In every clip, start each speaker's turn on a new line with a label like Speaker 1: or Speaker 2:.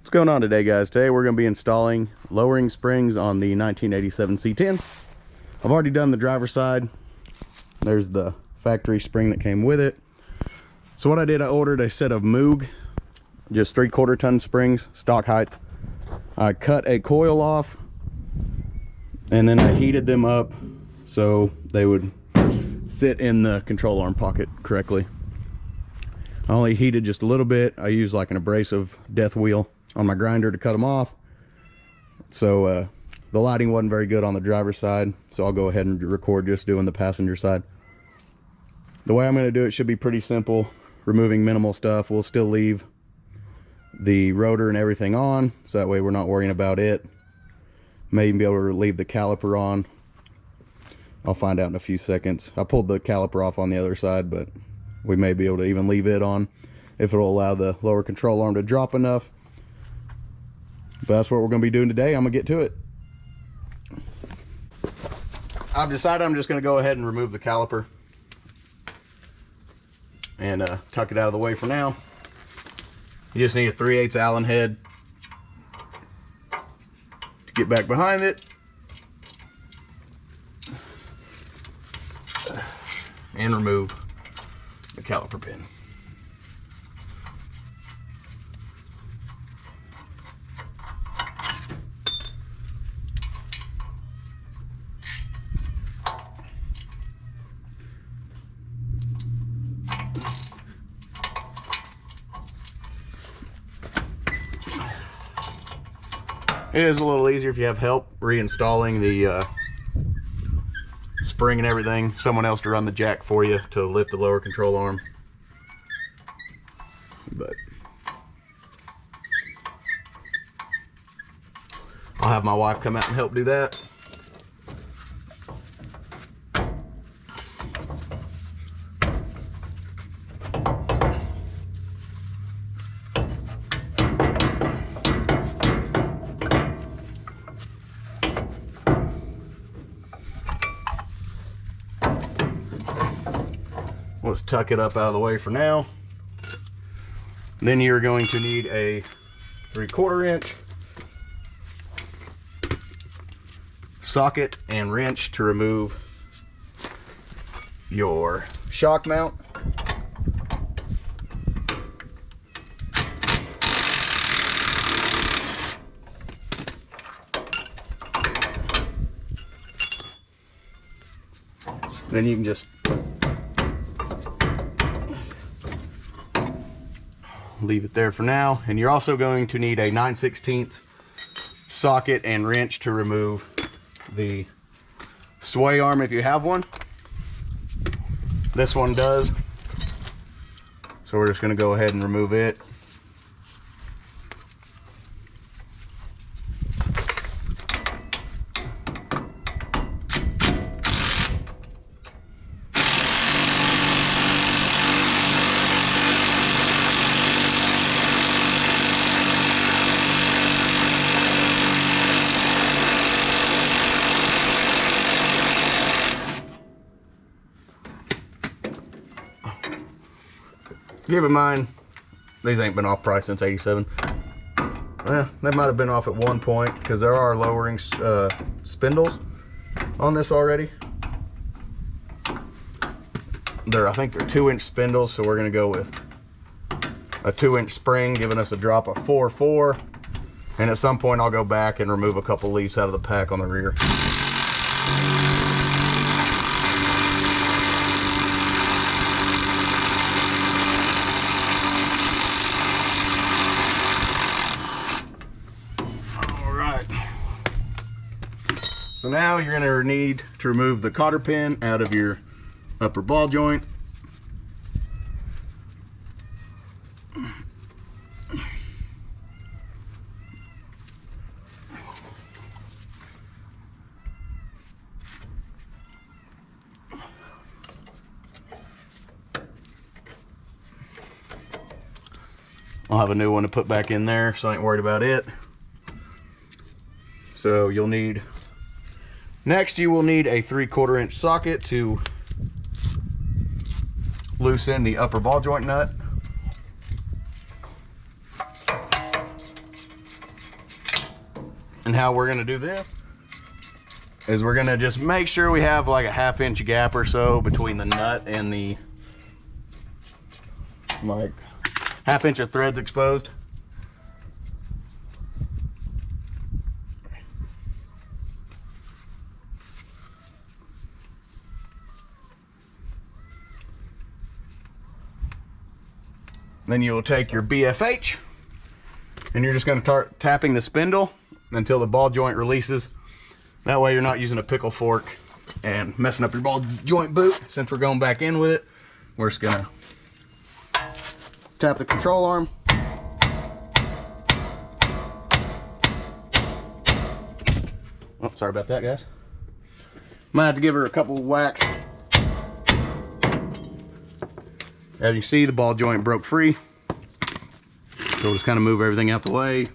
Speaker 1: What's going on today, guys? Today we're going to be installing lowering springs on the 1987 C10. I've already done the driver's side. There's the factory spring that came with it. So what I did, I ordered a set of Moog, just 3/4 ton springs, stock height. I cut a coil off and then I heated them up so they would sit in the control arm pocket correctly. I only heated just a little bit. I used like an abrasive death wheel on my grinder to cut them off. So the lighting wasn't very good on the driver's side, so I'll go ahead and record just doing the passenger side. The way I'm going to do it should be pretty simple, removing minimal stuff. We'll still leave the rotor and everything on, so that way we're not worrying about it. May even be able to leave the caliper on. I'll find out in a few seconds. I pulled the caliper off on the other side, but we may be able to even leave it on if it'll allow the lower control arm to drop enough. But that's what we're going to be doing today. I'm going to get to it. I've decided I'm just going to go ahead and remove the caliper and tuck it out of the way for now. You just need a 3/8 Allen head to get back behind it and remove the caliper pin. It is a little easier if you have help reinstalling the spring and everything. Someone else to run the jack for you to lift the lower control arm. But I'll have my wife come out and help do that. Let's tuck it up out of the way for now. Then you're going to need a 3/4 inch socket and wrench to remove your shock mount. Then you can just leave it there for now. And you're also going to need a 9/16 socket and wrench to remove the sway arm if you have one. This one does, so we're just going to go ahead and remove it. Keep in mind, these ain't been off price since '87. Well, they might have been off at one point because there are lowering spindles on this already. I think they're 2-inch spindles, so we're going to go with a 2-inch spring, giving us a drop of 4/4. And at some point, I'll go back and remove a couple leaves out of the pack on the rear. So now you're going to need to remove the cotter pin out of your upper ball joint. I'll have a new one to put back in there, so I ain't worried about it. So you'll need, next you will need a 3/4 inch socket to loosen the upper ball joint nut. And how we're gonna do this is we're gonna just make sure we have like a 1/2 inch gap or so between the nut and the, like 1/2 inch of threads exposed. Then you'll take your BFH and you're just going to start tapping the spindle until the ball joint releases. That way you're not using a pickle fork and messing up your ball joint boot. Since we're going back in with it, we're just going to tap the control arm. Oh, sorry about that, guys. Might have to give her a couple whacks. As you see, the ball joint broke free. So we'll just kind of move everything out the way.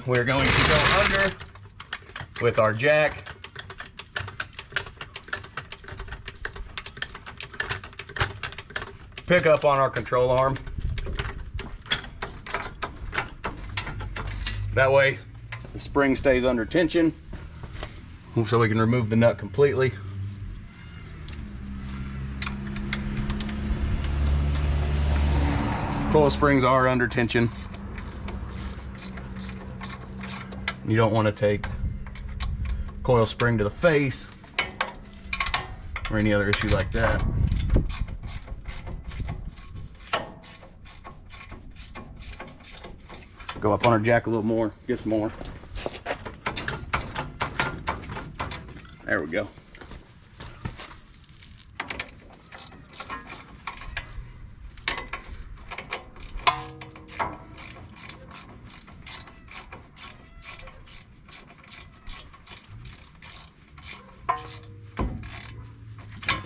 Speaker 1: We're going to go under with our jack. Pick up on our control arm. That way the spring stays under tension so we can remove the nut completely. Coil springs are under tension. You don't want to take coil spring to the face or any other issue like that. Go up on our jack a little more, get some more. There we go.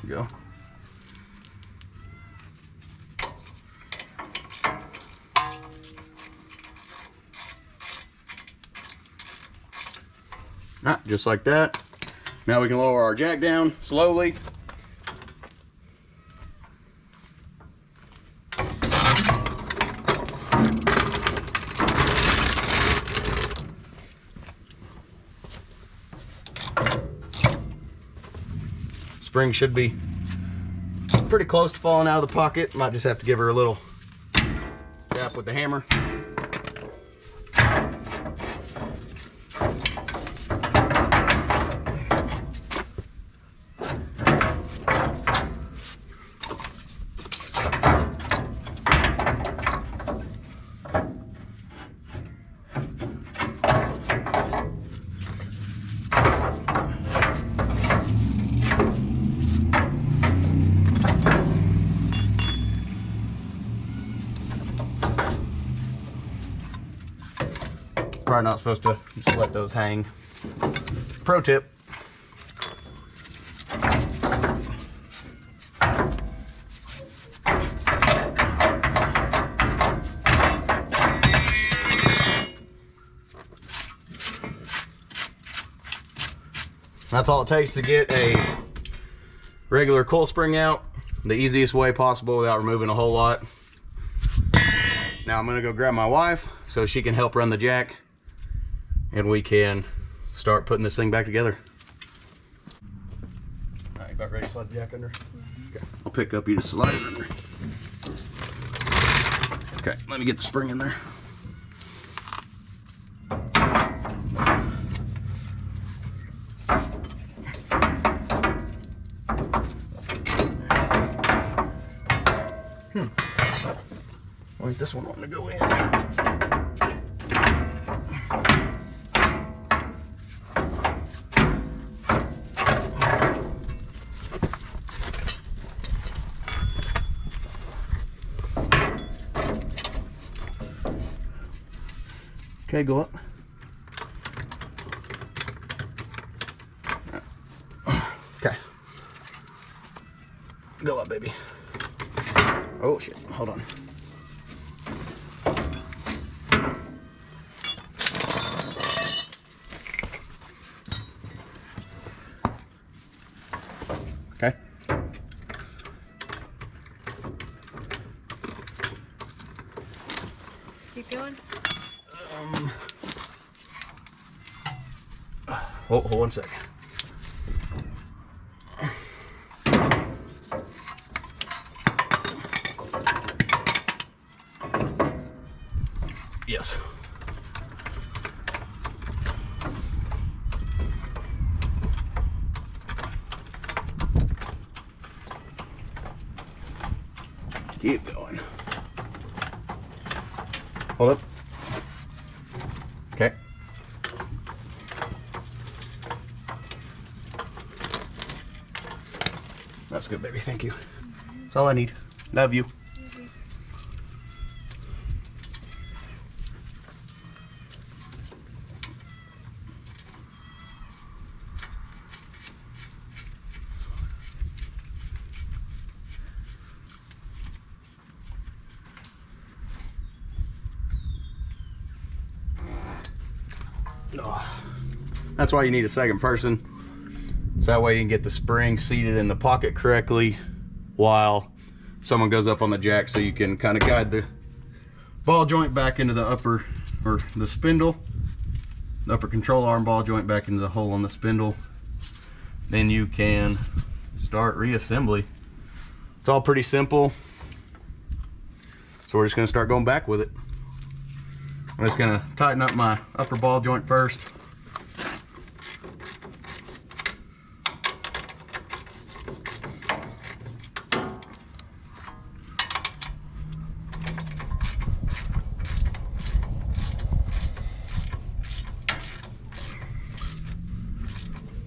Speaker 1: Go. Just like that. Now we can lower our jack down slowly. Spring should be pretty close to falling out of the pocket. Might just have to give her a little tap with the hammer. Probably not supposed to just let those hang. Pro tip. That's all it takes to get a regular coil spring out the easiest way possible without removing a whole lot. Now I'm gonna go grab my wife so she can help run the jack and we can start putting this thing back together. All right, about ready to slide the jack under? Okay, I'll pick up, you just slide it under. Okay, let me get the spring in there. I think this one wanting to go in. Okay, go up. Okay. Go up, baby. Oh shit, hold on. Okay.
Speaker 2: Keep going.
Speaker 1: hold 1 second. Yes. Keep going. Hold up. Okay. That's good, baby. Thank you. That's all I need. Love you. Oh, that's why you need a second person, so that way you can get the spring seated in the pocket correctly while someone goes up on the jack, so you can kind of guide the ball joint back into the upper, or the spindle, the upper control arm ball joint back into the hole on the spindle. Then you can start reassembly. It's all pretty simple, so we're just going to start going back with it. I'm just going to tighten up my upper ball joint first.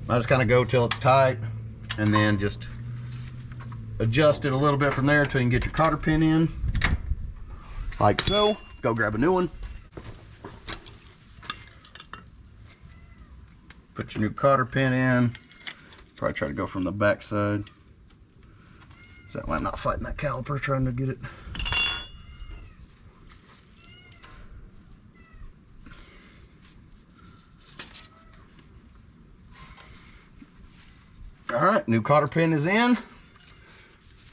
Speaker 1: I just kind of go till it's tight, and then just adjust it a little bit from there until you can get your cotter pin in, like so. Go grab a new one. Put your new cotter pin in. Probably try to go from the back side, so that way I'm not fighting that caliper trying to get it. All right, new cotter pin is in.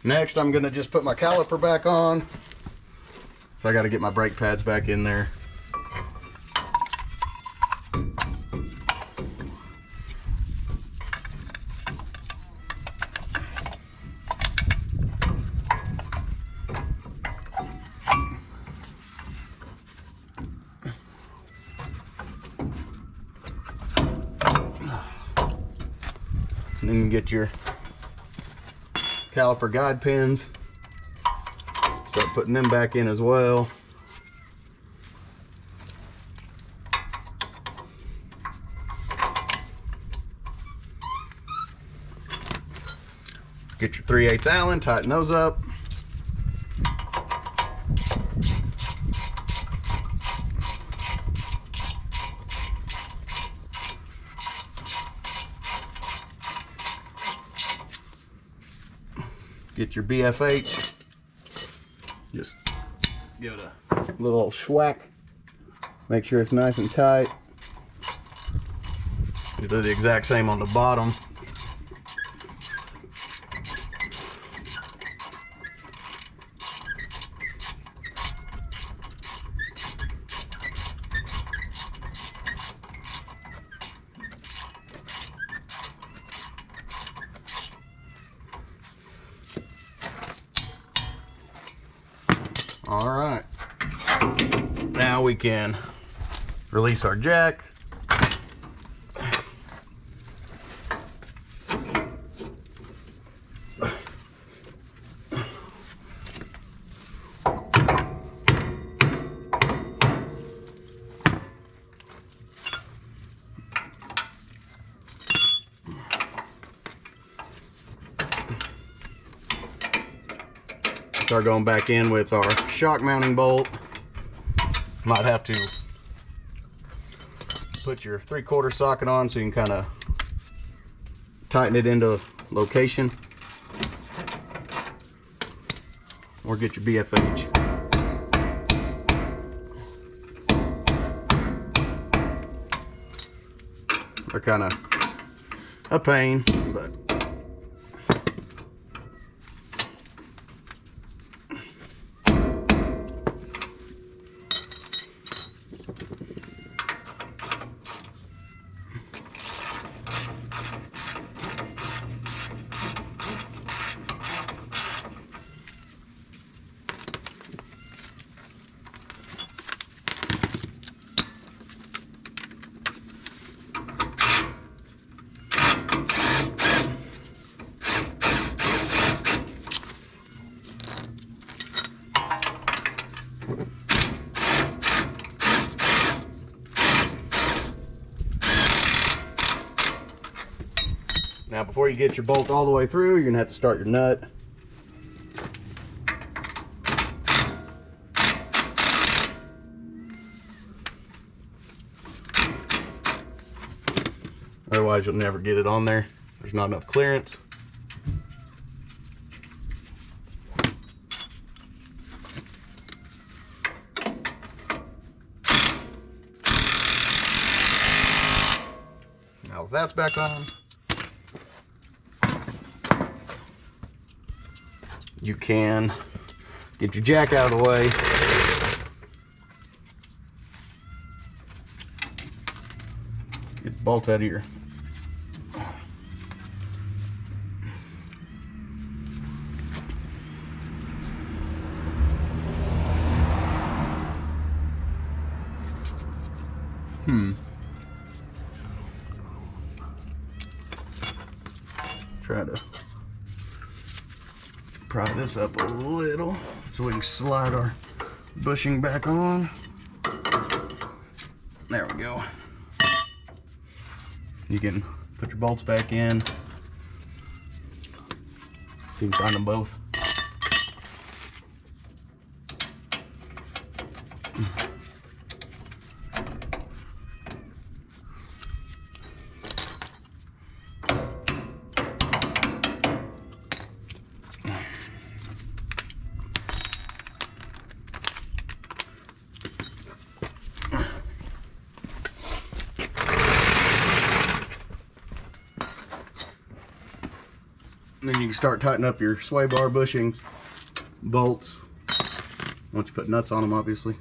Speaker 1: Next, I'm gonna just put my caliper back on. So I gotta get my brake pads back in there. And then you get your caliper guide pins. Start putting them back in as well. Get your 3/8 Allen, tighten those up. Get your BFH, just give it a little schwack, make sure it's nice and tight. You do the exact same on the bottom. All right, now we can release our jack. Start going back in with our shock mounting bolt. Might have to put your 3/4 socket on so you can kind of tighten it into location, or get your BFH. They're kind of a pain, but Now before you get your bolt all the way through, you're gonna have to start your nut. Otherwise you'll never get it on there. There's not enough clearance. Now if that's back on, you can get your jack out of the way. Get the bolt out of here. Try to pry this up a little so we can slide our bushing back on. There we go. You can put your bolts back in. You can find them both. And then you can start tightening up your sway bar bushings, bolts, once you put nuts on them, obviously.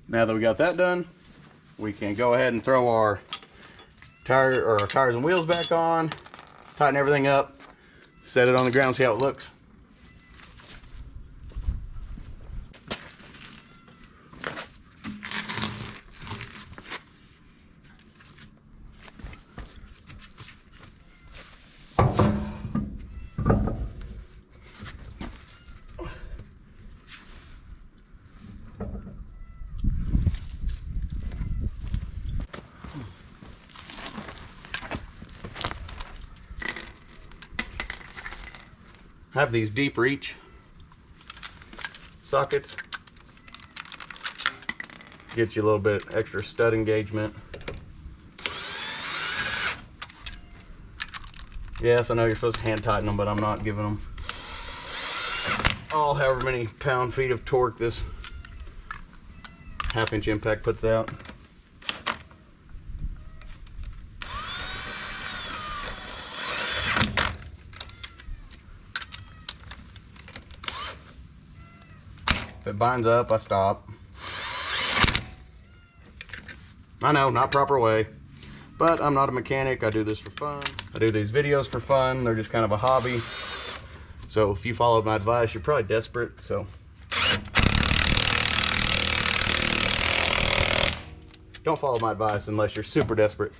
Speaker 1: Now that we got that done, we can go ahead and throw our tires and wheels back on, tighten everything up, set it on the ground, see how it looks. Have these deep reach sockets. Get you a little bit extra stud engagement. Yes, I know you're supposed to hand tighten them, but I'm not giving them all however many pound-feet of torque this 1/2 inch impact puts out. If it binds up, I stop. I know, not proper way, but I'm not a mechanic. I do this for fun. I do these videos for fun. They're just kind of a hobby. So if you followed my advice, you're probably desperate, so. Don't follow my advice unless you're super desperate.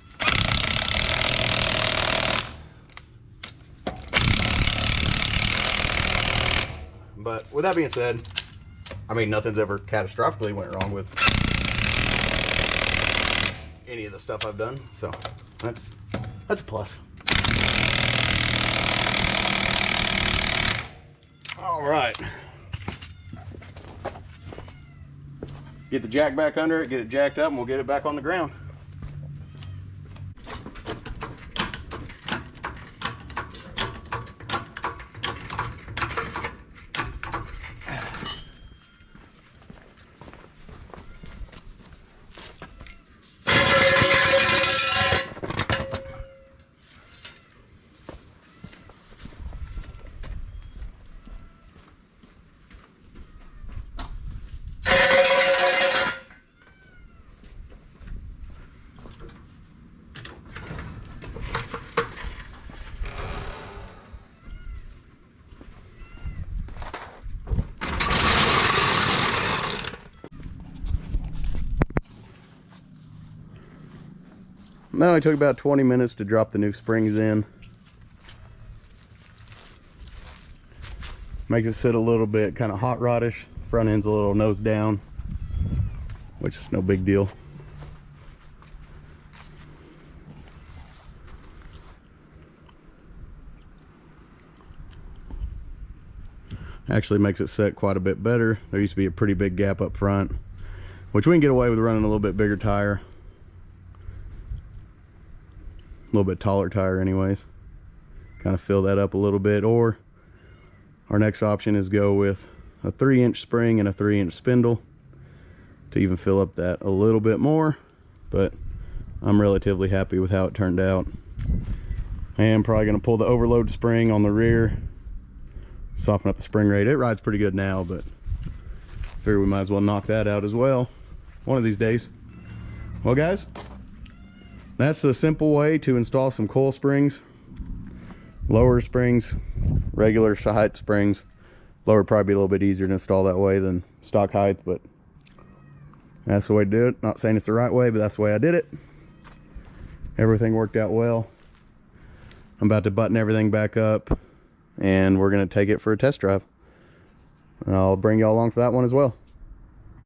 Speaker 1: But with that being said, I mean, nothing's ever catastrophically went wrong with any of the stuff I've done, so that's a plus. All right. Get the jack back under it, get it jacked up, and we'll get it back on the ground. That only took about 20 minutes to drop the new springs in. Makes it sit a little bit kind of hot rodish. Front end's a little nose down, which is no big deal. Actually makes it set quite a bit better. There used to be a pretty big gap up front, which we can get away with running a little bit bigger tire. A little bit taller tire anyways. Kind of fill that up a little bit. Or our next option is go with a 3-inch spring and a 3-inch spindle to even fill up that a little bit more. But I'm relatively happy with how it turned out. I am probably going to pull the overload spring on the rear, soften up the spring rate. It rides pretty good now, but figure we might as well knock that out as well one of these days. Well guys, that's the simple way to install some coil springs. Lower springs, regular height springs. Lower would probably be a little bit easier to install that way than stock height, but that's the way to do it. Not saying it's the right way, but that's the way I did it. Everything worked out well. I'm about to button everything back up, and we're going to take it for a test drive. I'll bring y'all along for that one as well.